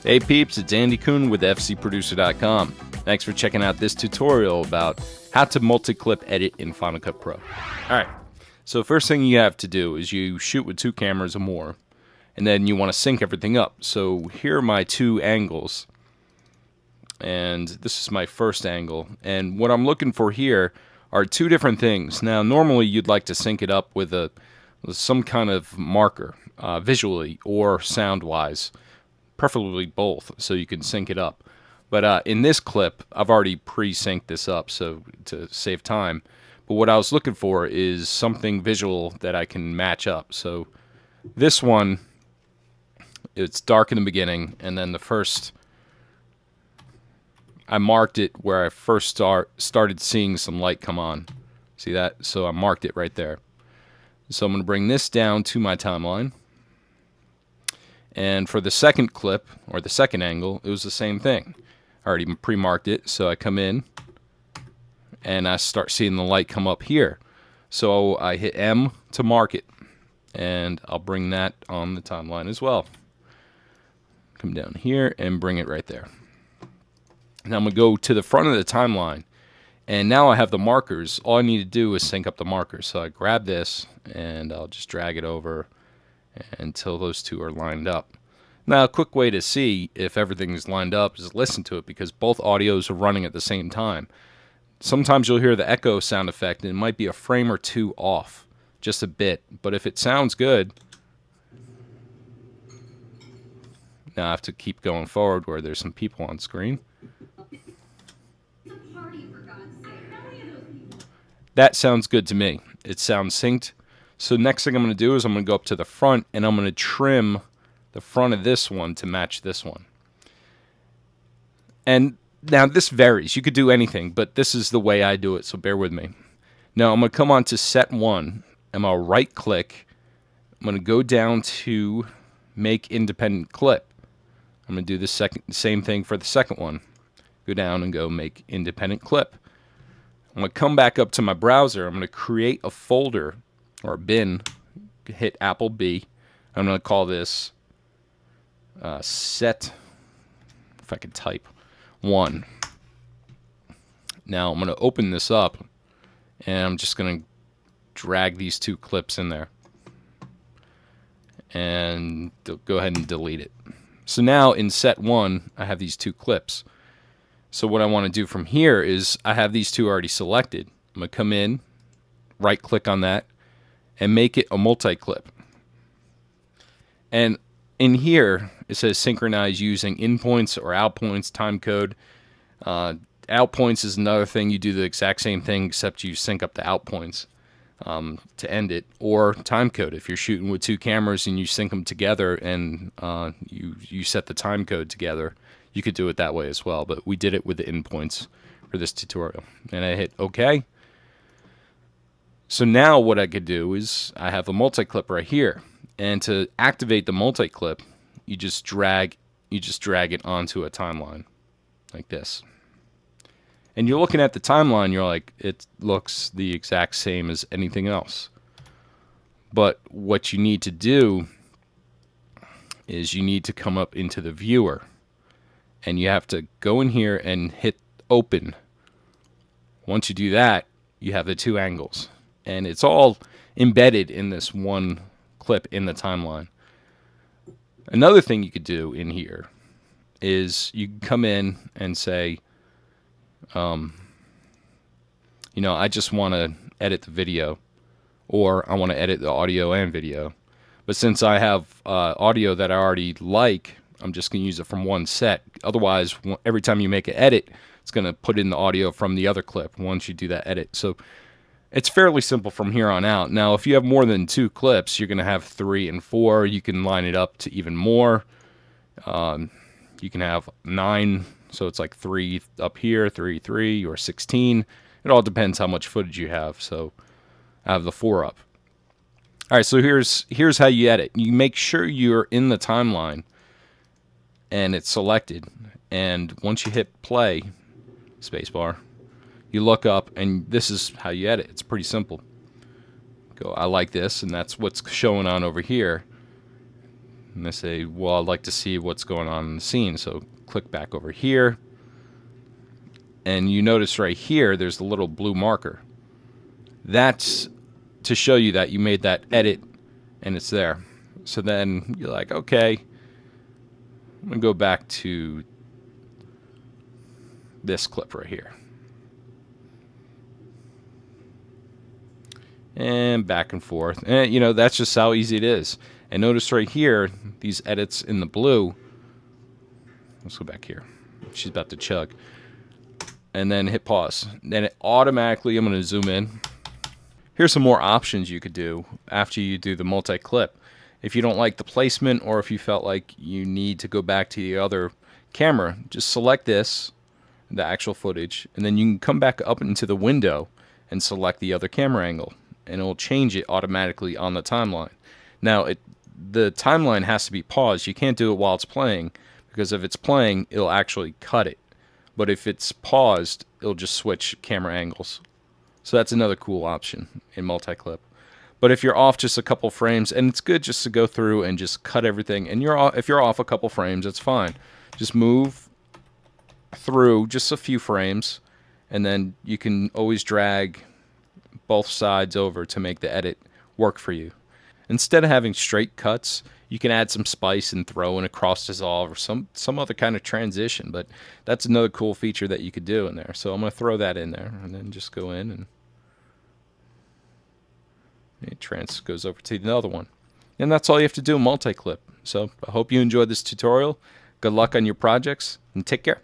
Hey peeps, it's Andy Kuhn with FCProducer.com. Thanks for checking out this tutorial about how to multi-clip edit in Final Cut Pro. Alright, so first thing you have to do is you shoot with 2 cameras or more, and then you want to sync everything up. So here are my 2 angles, and this is my first angle, and what I'm looking for here are 2 different things. Now normally you'd like to sync it up with some kind of marker, visually or sound-wise. Preferably both, so you can sync it up. But in this clip, I've already pre-synced this up so to save time. But what I was looking for is something visual that I can match up. So this one, it's dark in the beginning, and then the first, I marked it where I first started seeing some light come on. See that? So I marked it right there. So I'm going to bring this down to my timeline. And for the second clip, or the second angle, it was the same thing. I already pre-marked it, so I come in, and I start seeing the light come up here. So I hit M to mark it, and I'll bring that on the timeline as well. Come down here and bring it right there. Now I'm going to go to the front of the timeline, and now I have the markers. All I need to do is sync up the markers. So I grab this, and I'll just drag it over until those 2 are lined up. Now a quick way to see if everything's lined up is listen to it, because both audios are running at the same time. Sometimes you'll hear the echo sound effect, and it might be a frame or 2 off, just a bit, but if it sounds good, now I have to keep going forward where there's some people on screen. That sounds good to me. It sounds synced. So next thing I'm going to do is I'm going to go up to the front, and I'm going to trim the front of this one to match this one. And now this varies. You could do anything, but this is the way I do it, so bear with me. Now I'm going to come on to set 1. I'm going to right click. I'm going to go down to make independent clip. I'm going to do the same thing for the second one. Go down and go make independent clip. I'm going to come back up to my browser. I'm going to create a folder or a bin, hit Apple B. I'm going to call this set, if I can type, 1. Now I'm going to open this up, and I'm just going to drag these 2 clips in there, and go ahead and delete it. So now in set 1, I have these 2 clips. So what I want to do from here is I have these 2 already selected. I'm going to come in, right click on that, and make it a multi-clip. And in here, it says synchronize using in points or out points, time code. Out points is another thing. You do the exact same thing, except you sync up the out points to end it. Or time code. If you're shooting with 2 cameras and you sync them together and you set the time code together, you could do it that way as well. But we did it with the in points for this tutorial. And I hit OK. So now what I could do is I have a multi-clip right here, and to activate the multi-clip, you just drag it onto a timeline like this. And you're looking at the timeline, you're like, it looks the exact same as anything else. But what you need to do is you need to come up into the viewer, and you have to go in here and hit open. Once you do that, you have the 2 angles. And it's all embedded in this one clip in the timeline. Another thing you could do in here is you can come in and say, you know, I just want to edit the video, or I want to edit the audio and video. But since I have audio that I already like, I'm just going to use it from one set. Otherwise, every time you make an edit, it's going to put in the audio from the other clip once you do that edit. So it's fairly simple from here on out. Now, if you have more than 2 clips, you're going to have 3 and 4. You can line it up to even more. You can have 9, so it's like 3 up here, 3, 3, or 16. It all depends how much footage you have. So I have the 4 up. All right, so here's how you edit. You make sure you're in the timeline and it's selected. And once you hit play, spacebar, you look up, and this is how you edit. It's pretty simple. Go, I like this, and that's what's showing on over here. And I say, well, I'd like to see what's going on in the scene. So click back over here. And you notice right here, there's the little blue marker. That's to show you that you made that edit and it's there. So then you're like, okay, I'm going to go back to this clip right here. And back and forth. And, you know, that's just how easy it is. And notice right here, these edits in the blue. Let's go back here. She's about to chug. And then hit pause. Then it automatically, I'm going to zoom in. Here's some more options you could do after you do the multi-clip. If you don't like the placement, or if you felt like you need to go back to the other camera, just select this, the actual footage, and then you can come back up into the window and select the other camera angle, and it will change it automatically on the timeline. Now, the timeline has to be paused. You can't do it while it's playing, because if it's playing, it'll actually cut it. But if it's paused, it'll just switch camera angles. So that's another cool option in multi-clip. But if you're off just a couple frames, and it's good just to go through and just cut everything, and if you're off a couple frames, it's fine. Just move through just a few frames, and then you can always drag both sides over to make the edit work for you. Instead of having straight cuts, you can add some spice and throw in a cross dissolve or some other kind of transition. But that's another cool feature that you could do in there. So I'm going to throw that in there, and then just go in, and it goes over to the other one. And that's all you have to do in multi-clip. So I hope you enjoyed this tutorial. Good luck on your projects, and take care.